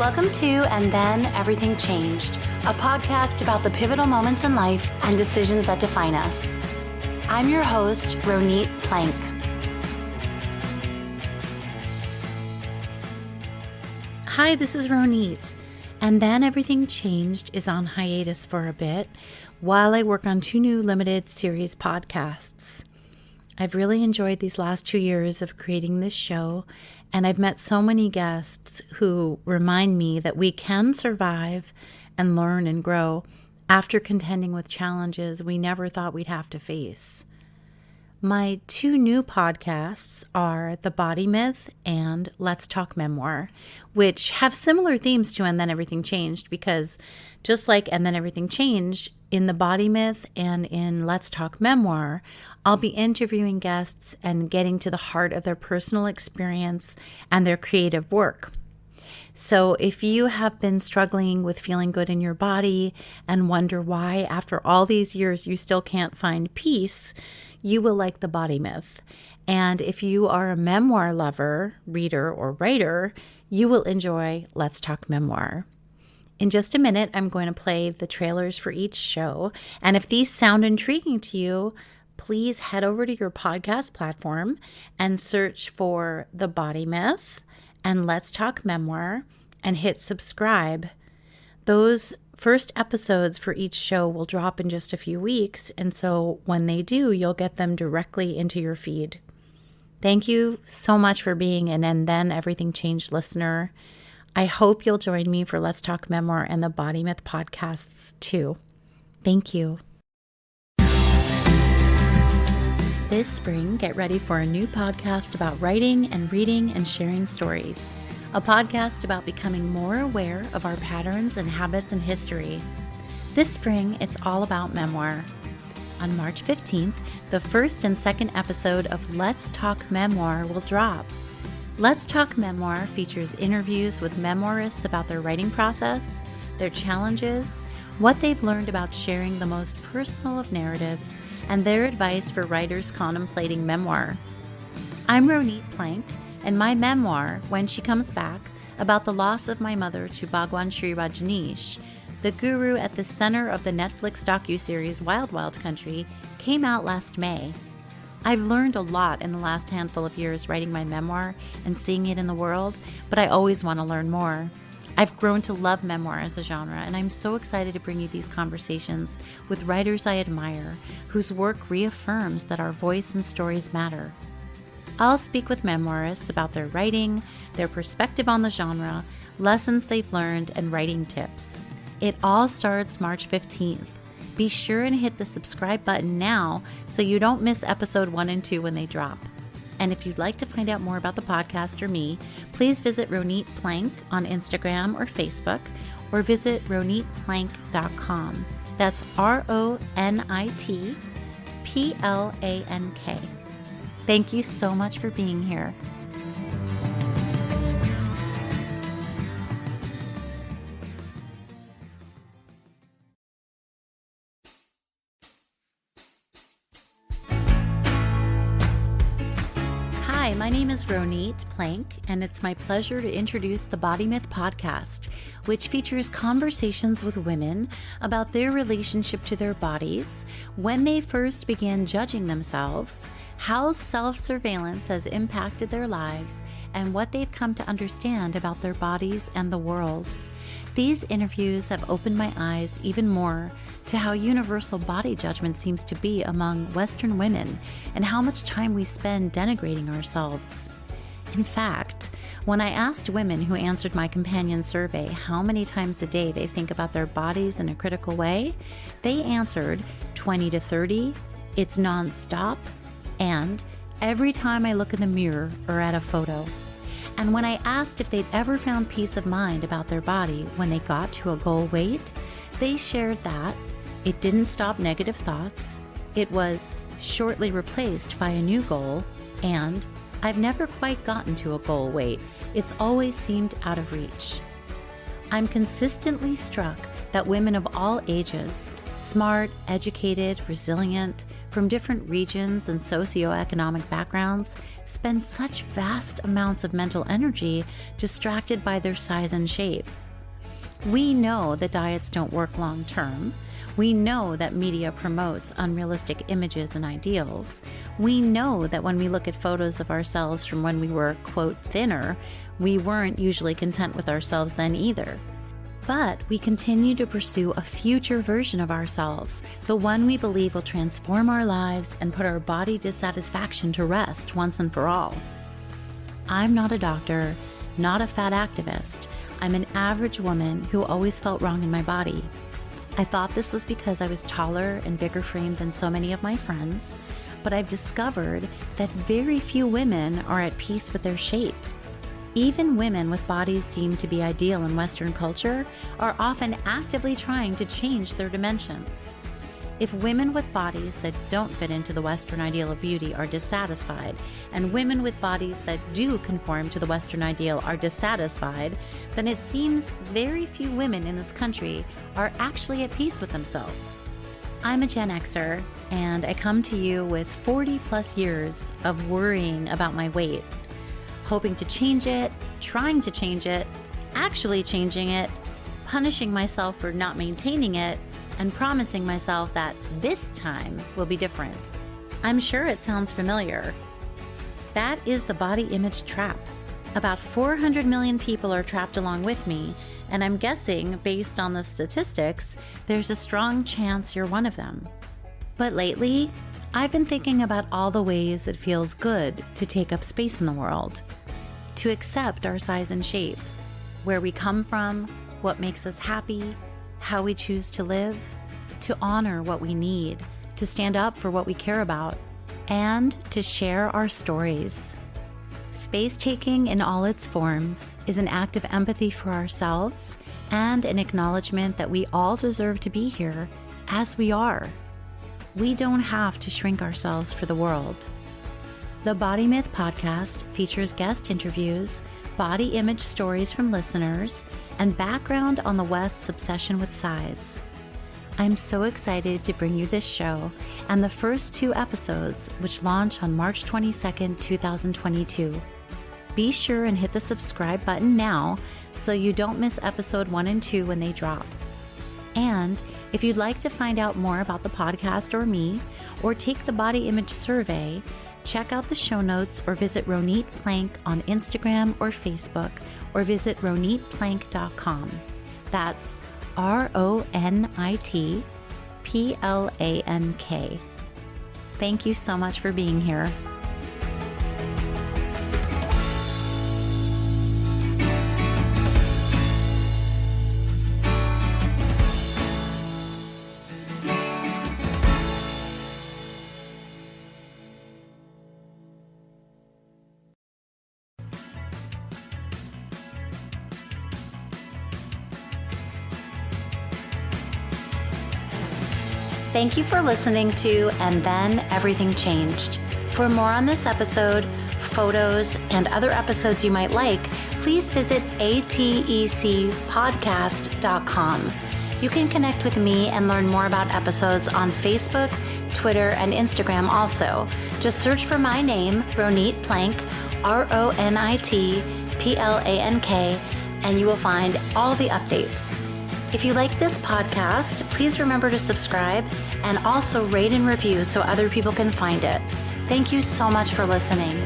Welcome to And Then Everything Changed, a podcast about the pivotal moments in life and decisions that define us. I'm your host, Ronit Plank. Hi, this is Ronit. And Then Everything Changed is on hiatus for a bit while I work on 2 new limited series podcasts. I've really enjoyed these last 2 years of creating this show, and I've met so many guests who remind me that we can survive and learn and grow after contending with challenges we never thought we'd have to face. My 2 new podcasts are The Body Myth and Let's Talk Memoir, which have similar themes to And Then Everything Changed, because just like And Then Everything Changed, in The Body Myth and in Let's Talk Memoir, I'll be interviewing guests and getting to the heart of their personal experience and their creative work. So if you have been struggling with feeling good in your body and wonder why after all these years you still can't find peace, you will like The Body Myth. And if you are a memoir lover, reader, or writer, you will enjoy Let's Talk Memoir. In just a minute, I'm going to play the trailers for each show. And if these sound intriguing to you, please head over to your podcast platform and search for The Body Myth and Let's Talk Memoir and hit subscribe. Those first episodes for each show will drop in just a few weeks, and so when they do, you'll get them directly into your feed. Thank you so much for being an And Then Everything Changed listener. I hope you'll join me for Let's Talk Memoir and the Body Myth podcasts too. Thank you. This spring, get ready for a new podcast about writing and reading and sharing stories. A podcast about becoming more aware of our patterns and habits and history. This spring, it's all about memoir. On March 15th, the first and second episode of Let's Talk Memoir will drop. Let's Talk Memoir features interviews with memoirists about their writing process, their challenges, what they've learned about sharing the most personal of narratives, and their advice for writers contemplating memoir. I'm Ronit Plank, and my memoir, When She Comes Back, about the loss of my mother to Bhagwan Shree Rajneesh, the guru at the center of the Netflix docuseries Wild Wild Country, came out last May. I've learned a lot in the last handful of years writing my memoir and seeing it in the world, but I always want to learn more. I've grown to love memoir as a genre, and I'm so excited to bring you these conversations with writers I admire, whose work reaffirms that our voice and stories matter. I'll speak with memoirists about their writing, their perspective on the genre, lessons they've learned, and writing tips. It all starts March 15th. Be sure and hit the subscribe button now so you don't miss episode 1 and 2 when they drop. And if you'd like to find out more about the podcast or me, please visit Ronit Plank on Instagram or Facebook, or visit ronitplank.com. That's RONITPLANK. Thank you so much for being here. Hi, my name is Ronit Plank, and it's my pleasure to introduce the Body Myth podcast, which features conversations with women about their relationship to their bodies, when they first began judging themselves, how self-surveillance has impacted their lives, and what they've come to understand about their bodies and the world. These interviews have opened my eyes even more to how universal body judgment seems to be among Western women and how much time we spend denigrating ourselves. In fact, when I asked women who answered my companion survey how many times a day they think about their bodies in a critical way, they answered 20 to 30, it's nonstop, and every time I look in the mirror or at a photo. And when I asked if they'd ever found peace of mind about their body when they got to a goal weight, they shared that it didn't stop negative thoughts, it was shortly replaced by a new goal, and I've never quite gotten to a goal weight. It's always seemed out of reach. I'm consistently struck that women of all ages, smart, educated, resilient, from different regions and socioeconomic backgrounds spend such vast amounts of mental energy distracted by their size and shape. We know that diets don't work long term. We know that media promotes unrealistic images and ideals. We know that when we look at photos of ourselves from when we were, quote, thinner, we weren't usually content with ourselves then either. But we continue to pursue a future version of ourselves, the one we believe will transform our lives and put our body dissatisfaction to rest once and for all. I'm not a doctor, not a fat activist. I'm an average woman who always felt wrong in my body. I thought this was because I was taller and bigger framed than so many of my friends, but I've discovered that very few women are at peace with their shape. Even women with bodies deemed to be ideal in Western culture are often actively trying to change their dimensions. If women with bodies that don't fit into the Western ideal of beauty are dissatisfied, and women with bodies that do conform to the Western ideal are dissatisfied, then it seems very few women in this country are actually at peace with themselves. I'm a Gen Xer, and I come to you with 40 plus years of worrying about my weight, hoping to change it, trying to change it, actually changing it, punishing myself for not maintaining it, and promising myself that this time will be different. I'm sure it sounds familiar. That is the body image trap. About 400 million people are trapped along with me, and I'm guessing, based on the statistics, there's a strong chance you're one of them. But lately, I've been thinking about all the ways it feels good to take up space in the world, to accept our size and shape, where we come from, what makes us happy, how we choose to live, to honor what we need, to stand up for what we care about, and to share our stories. Space-taking in all its forms is an act of empathy for ourselves and an acknowledgement that we all deserve to be here as we are. We don't have to shrink ourselves for the world. The Body Myth podcast features guest interviews, body image stories from listeners, and background on the West's obsession with size. I'm so excited to bring you this show and the first 2 episodes, which launch on March 22nd, 2022. Be sure and hit the subscribe button now so you don't miss episode 1 and 2 when they drop. And if you'd like to find out more about the podcast or me, or take the body image survey, check out the show notes or visit Ronit Plank on Instagram or Facebook, or visit ronitplank.com. That's RONITPLANK. Thank you so much for being here. Thank you for listening to And Then Everything Changed. For more on this episode, photos, and other episodes you might like, please visit atecpodcast.com. You can connect with me and learn more about episodes on Facebook, Twitter, and Instagram also. Just search for my name, Ronit Plank, RONITPLANK, and you will find all the updates. If you like this podcast, please remember to subscribe and also rate and review so other people can find it. Thank you so much for listening.